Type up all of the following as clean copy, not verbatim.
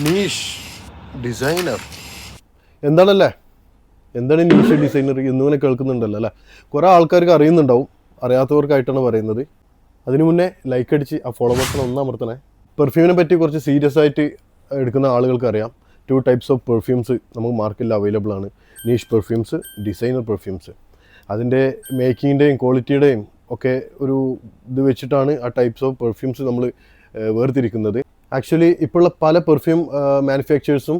Niche designer എന്താണല്ലേ? എന്താണ് niche designer എന്നിങ്ങനെ കേൾക്കുന്നുണ്ടല്ലോ അല്ലേ? കുറേ ആൾക്കാർക്ക് അറിയുന്നുണ്ടാവും, അറിയാത്തവർക്കായിട്ടാണ് പറയുന്നത്. അതിനു മുന്നേ ലൈക്ക് അടിച്ച് ആ ഫോളോ ബട്ടൺ ഒന്ന് അമർത്തണേ. പെർഫ്യൂമിനെ പറ്റി കുറച്ച് സീരിയസ് ആയിട്ട് എടുക്കുന്ന ആളുകൾക്ക് അറിയാം, 2 ടൈപ്സ് ഓഫ് പെർഫ്യൂംസ് നമുക്ക് മാർക്കറ്റിൽ അവൈലബിൾ ആണ്. Niche perfumes, designer perfumes. അതിൻ്റെ മേക്കിങ്ങിൻ്റെയും ക്വാളിറ്റിയുടെയും ഒക്കെ ഒരു ഇത് വെച്ചിട്ടാണ് ആ ടൈപ്സ് ഓഫ് പെർഫ്യൂംസ് നമ്മൾ വേർതിരിക്കുന്നത്. ആക്ച്വലി ഇപ്പോഴുള്ള പല പെർഫ്യൂം മാനുഫാക്ചേഴ്സും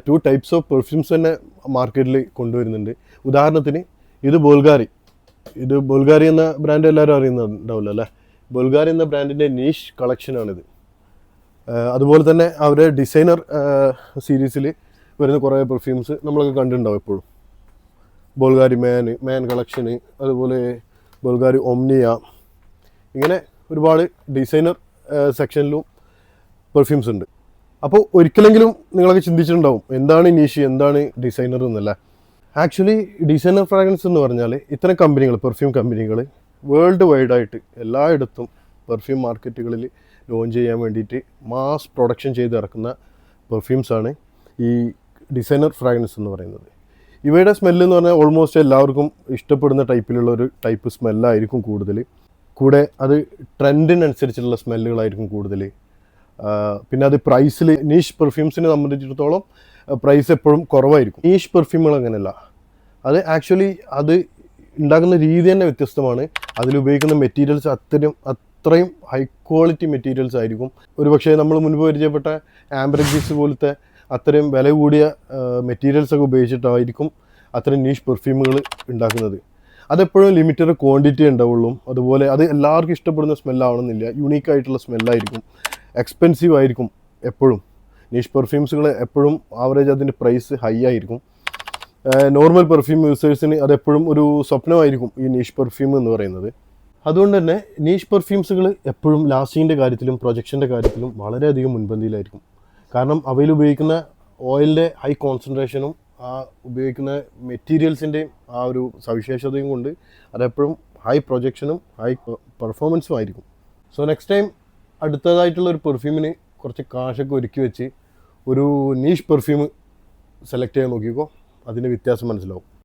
2 ടൈപ്സ് ഓഫ് പെർഫ്യൂംസ് തന്നെ മാർക്കറ്റിൽ കൊണ്ടുവരുന്നുണ്ട്. ഉദാഹരണത്തിന് ഇത് ബുൾഗാരി എന്ന ബ്രാൻഡ് എല്ലാവരും അറിയുന്നുണ്ടാവില്ല അല്ലേ? ബുൾഗാരി എന്ന ബ്രാൻഡിൻ്റെ നീഷ് കളക്ഷനാണിത്. അതുപോലെ തന്നെ അവരുടെ ഡിസൈനർ സീരീസിൽ വരുന്ന കുറേ പെർഫ്യൂംസ് നമ്മളൊക്കെ കണ്ടിട്ടുണ്ടാവും എപ്പോഴും. ബുൾഗാരി മാൻ കളക്ഷന്, അതുപോലെ ബുൾഗാരി ഒമ്നിയ, ഇങ്ങനെ ഒരുപാട് ഡിസൈനർ സെക്ഷനിലും പെർഫ്യൂംസ് ഉണ്ട്. അപ്പോൾ ഒരിക്കലെങ്കിലും നിങ്ങളൊക്കെ ചിന്തിച്ചിട്ടുണ്ടാവും എന്താണ് നീഷ്, എന്താണ് ഡിസൈനർ എന്നല്ല. ആക്ച്വലി ഡിസൈനർ ഫ്രാഗ്രൻസ് എന്ന് പറഞ്ഞാൽ ഇത്തരം കമ്പനികൾ, പെർഫ്യൂം കമ്പനികൾ വേൾഡ് വൈഡായിട്ട് എല്ലായിടത്തും പെർഫ്യൂം മാർക്കറ്റുകളിൽ ലോഞ്ച് ചെയ്യാൻ വേണ്ടിയിട്ട് മാസ് പ്രൊഡക്ഷൻ ചെയ്ത് ഇറക്കുന്ന പെർഫ്യൂംസാണ് ഈ ഡിസൈനർ ഫ്രാഗ്രൻസ് എന്ന് പറയുന്നത്. ഇവയുടെ സ്മെല്ല് എന്ന് പറഞ്ഞാൽ ഓൾമോസ്റ്റ് എല്ലാവർക്കും ഇഷ്ടപ്പെടുന്ന ടൈപ്പിലുള്ള ഒരു ടൈപ്പ് സ്മെല്ലായിരിക്കും കൂടുതൽ. കൂടെ അത് ട്രെൻഡിനനുസരിച്ചുള്ള സ്മെല്ലുകളായിരിക്കും കൂടുതൽ. പിന്നെ അത് പ്രൈസിൽ, നീഷ് പെർഫ്യൂംസിനെ സംബന്ധിച്ചിടത്തോളം പ്രൈസ് എപ്പോഴും കുറവായിരിക്കും. നീഷ് പെർഫ്യൂമുകൾ അങ്ങനെയല്ല. അത് ആക്ച്വലി അത് ഉണ്ടാക്കുന്ന രീതി തന്നെ വ്യത്യസ്തമാണ്. അതിലുപയോഗിക്കുന്ന മെറ്റീരിയൽസ് അത്രയും ഹൈ ക്വാളിറ്റി മെറ്റീരിയൽസ് ആയിരിക്കും. ഒരുപക്ഷെ നമ്മൾ മുൻപ് പരിചയപ്പെട്ട ആംബ്രഗ്രീസ് പോലത്തെ അത്രയും വില കൂടിയ മെറ്റീരിയൽസൊക്കെ ഉപയോഗിച്ചിട്ടായിരിക്കും അത്രയും നീഷ് പെർഫ്യൂമുകൾ ഉണ്ടാക്കുന്നത്. അതെപ്പോഴും ലിമിറ്റഡ് ക്വാണ്ടിറ്റി ഉണ്ടാവുള്ളൂ. അതുപോലെ അത് എല്ലാവർക്കും ഇഷ്ടപ്പെടുന്ന സ്മെല്ലാവണമെന്നില്ല. യുണീക്കായിട്ടുള്ള സ്മെല്ലായിരിക്കും, എക്സ്പെൻസീവ് ആയിരിക്കും. എപ്പോഴും നീഷ് പെർഫ്യൂംസുകൾ എപ്പോഴും ആവറേജ് അതിൻ്റെ പ്രൈസ് ഹൈ ആയിരിക്കും. നോർമൽ പെർഫ്യൂം യൂസേഴ്സിന് അതെപ്പോഴും ഒരു സ്വപ്നമായിരിക്കും ഈ നീഷ് പെർഫ്യൂം എന്ന് പറയുന്നത്. അതുകൊണ്ട് തന്നെ നീഷ് പെർഫ്യൂംസുകൾ എപ്പോഴും ലാസ്റ്റിങ്ങിൻ്റെ കാര്യത്തിലും പ്രൊജക്ഷൻ്റെ കാര്യത്തിലും വളരെയധികം മുൻപന്തിയിലായിരിക്കും. കാരണം അവയിൽ ഉപയോഗിക്കുന്ന ഓയിലിൻ്റെ ഹൈ കോൺസെൻട്രേഷനും ആ ഉപയോഗിക്കുന്ന മെറ്റീരിയൽസിൻ്റെയും ആ ഒരു സവിശേഷതയും കൊണ്ട് അതെപ്പോഴും ഹൈ പ്രൊജക്ഷനും ഹൈ പെർഫോമൻസും ആയിരിക്കും. സോ നെക്സ്റ്റ് ടൈം അടുത്തതായിട്ടുള്ള ഒരു പെർഫ്യൂമിന് കുറച്ച് കാശൊക്കെ ഒരുക്കി വെച്ച് ഒരു നീഷ് പെർഫ്യൂം സെലക്ട് ചെയ്യാൻ നോക്കിക്കോ, അതിൻ്റെ വ്യത്യാസം മനസ്സിലാവും.